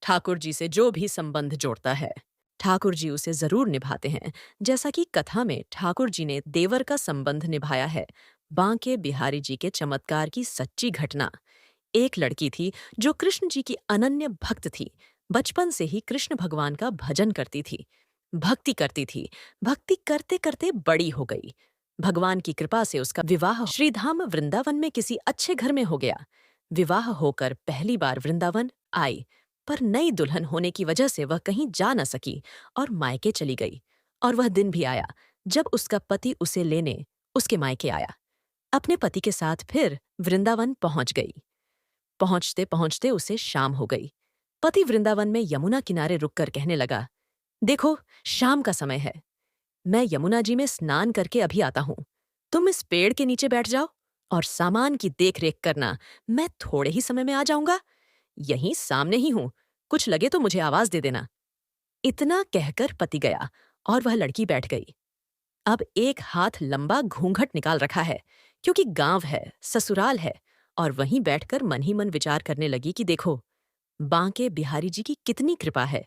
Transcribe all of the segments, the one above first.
ठाकुर जी से जो भी संबंध जोड़ता है, ठाकुर जी उसे जरूर निभाते हैं। जैसा कि कथा में ठाकुर जी ने देवर का संबंध निभाया है। बांके बिहारी जी के चमत्कार की सच्ची घटना। एक लड़की थी जो कृष्ण जी की अनन्य भक्त थी। बचपन से ही कृष्ण भगवान का भजन करती थी, भक्ति करती थी। भक्ति करते करते बड़ी हो गई। भगवान की कृपा से उसका विवाह श्रीधाम वृंदावन में किसी अच्छे घर में हो गया। विवाह होकर पहली बार वृंदावन आई, पर नई दुल्हन होने की वजह से वह कहीं जा न सकी और मायके चली गई। और वह दिन भी आया जब उसका पति उसे लेने उसके मायके आया। अपने पति के साथ फिर वृंदावन पहुंच गई। पहुंचते पहुंचते उसे शाम हो गई। पति वृंदावन में यमुना किनारे रुककर कहने लगा, देखो, शाम का समय है। मैं यमुना जी में स्नान करके अभी आता हूं। तुम इस पेड़ के नीचे बैठ जाओ और सामान की देखरेख करना। मैं थोड़े ही समय में आ जाऊंगा। यहीं सामने ही हूं। कुछ लगे तो मुझे आवाज दे देना। इतना कहकर पति गया और वह लड़की बैठ गई। अब एक हाथ लंबा घूंघट निकाल रखा है, क्योंकि गांव है, ससुराल है। और वहीं बैठकर मन ही मन विचार करने लगी कि देखो, बांके बिहारी जी की कितनी कृपा है।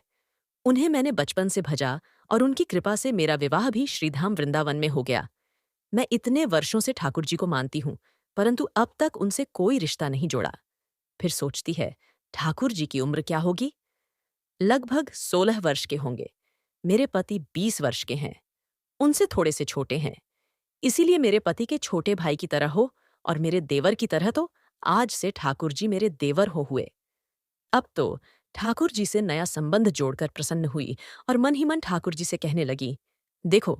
उन्हें मैंने बचपन से भजा और उनकी कृपा से मेरा विवाह भी श्रीधाम वृंदावन में हो गया। मैं इतने वर्षों से ठाकुर जी को मानती हूँ, परंतु अब तक उनसे कोई रिश्ता नहीं जोड़ा। फिर सोचती है, ठाकुर जी की उम्र क्या होगी? लगभग 16 वर्ष के होंगे। मेरे पति 20 वर्ष के हैं, उनसे थोड़े से छोटे हैं। इसीलिए मेरे पति के छोटे भाई की तरह हो और मेरे देवर की तरह तो आज से ठाकुर जी मेरे देवर हो हुए। अब तो ठाकुर जी से नया संबंध जोड़कर प्रसन्न हुई और मन ही मन ठाकुर जी से कहने लगी, देखो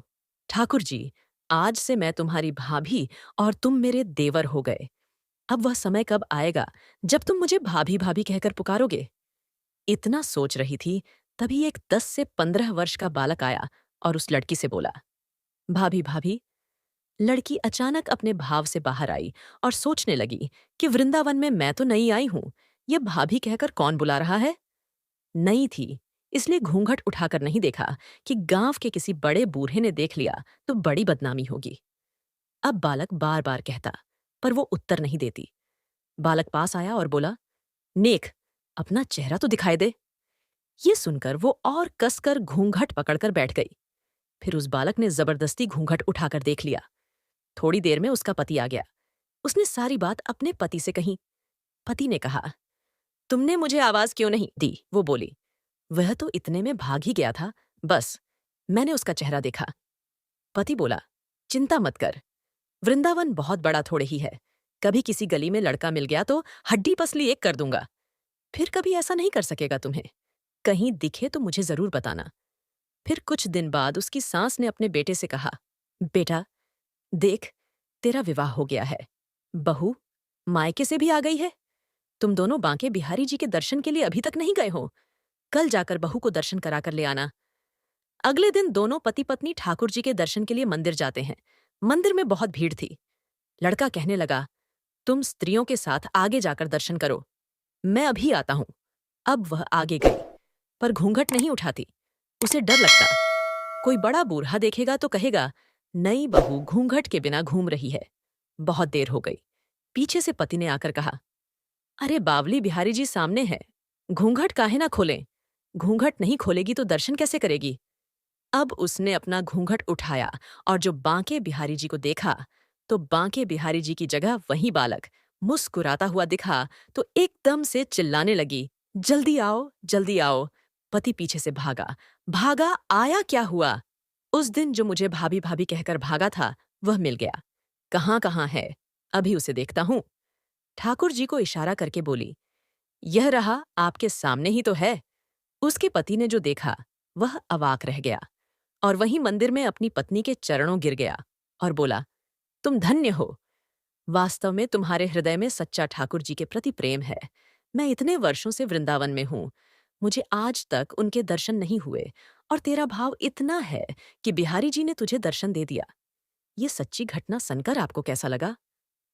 ठाकुर जी, आज से मैं तुम्हारी भाभी और तुम मेरे देवर हो गए। अब वह समय कब आएगा जब तुम मुझे भाभी भाभी कहकर पुकारोगे? इतना सोच रही थी, तभी एक 10 से 15 वर्ष का बालक आया और उस लड़की से बोला, भाभी भाभी। लड़की अचानक अपने भाव से बाहर आई और सोचने लगी कि वृंदावन में मैं तो नई आई हूं, यह भाभी कहकर कौन बुला रहा है? नई थी, इसलिए घूंघट उठाकर नहीं देखा कि गांव के किसी बड़े बूढ़े ने देख लिया तो बड़ी बदनामी होगी। अब बालक बार बार कहता, पर वो उत्तर नहीं देती। बालक पास आया और बोला, नेक, अपना चेहरा तो दिखाई दे। ये सुनकर वो और कसकर घूंघट पकड़कर बैठ गई। फिर उस बालक ने जबरदस्ती घूंघट उठाकर देख लिया। थोड़ी देर में उसका पति आ गया। उसने सारी बात अपने पति से कही। पति ने कहा, तुमने मुझे आवाज क्यों नहीं दी? वो बोली, वह तो इतने में भाग ही गया था, बस मैंने उसका चेहरा देखा। पति बोला, चिंता मत कर, वृंदावन बहुत बड़ा थोड़े ही है। कभी किसी गली में लड़का मिल गया तो हड्डी पसली एक कर दूंगा। फिर कभी ऐसा नहीं कर सकेगा तुम्हें। कहीं दिखे तो मुझे जरूर बताना। फिर कुछ दिन बाद उसकी सास ने अपने बेटे से कहा, बेटा देख, तेरा विवाह हो गया है। बहू मायके से भी आ गई है। तुम दोनों बांके बिहारी जी के दर्शन के लिए अभी तक नहीं गए हो। कल जाकर बहू को दर्शन कराकर ले आना। अगले दिन दोनों पति पत्नी ठाकुर जी के दर्शन के लिए मंदिर जाते हैं। मंदिर में बहुत भीड़ थी। लड़का कहने लगा, तुम स्त्रियों के साथ आगे जाकर दर्शन करो, मैं अभी आता हूं। अब वह आगे गई, पर घूंघट नहीं उठाती। उसे डर लगता, कोई बड़ा बूढ़ा देखेगा तो कहेगा, नई बहू घूंघट के बिना घूम रही है। बहुत देर हो गई। पीछे से पति ने आकर कहा, अरे बावली बिहारी जी सामने है, घूंघट काहे ना खोलें? घूंघट नहीं खोलेगी तो दर्शन कैसे करेगी? अब उसने अपना घूंघट उठाया और जो बांके बिहारी जी को देखा तो बांके बिहारी जी की जगह वही बालक मुस्कुराता हुआ दिखा तो एकदम से चिल्लाने लगी, जल्दी आओ, जल्दी आओ। पति पीछे से भागा। भागा आया क्या हुआ? उस दिन जो मुझे भाभी भाभी कहकर भागा था वह मिल गया। कहाँ है? अभी उसे देखता हूं। ठाकुर जी को इशारा करके बोली, यह रहा आपके सामने ही तो है। उसके पति ने जो देखा वह अवाक रह गया और वहीं मंदिर में अपनी पत्नी के चरणों गिर गया और बोला, तुम धन्य हो। वास्तव में तुम्हारे हृदय में सच्चा ठाकुर जी के प्रति प्रेम है। मैं इतने वर्षों से वृंदावन में हूं, मुझे आज तक उनके दर्शन नहीं हुए और तेरा भाव इतना है कि बिहारी जी ने तुझे दर्शन दे दिया। ये सच्ची घटना सुनकर आपको कैसा लगा?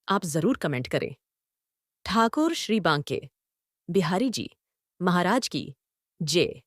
आप जरूर कमेंट करें। ठाकुर श्री बांके बिहारी जी महाराज की जय।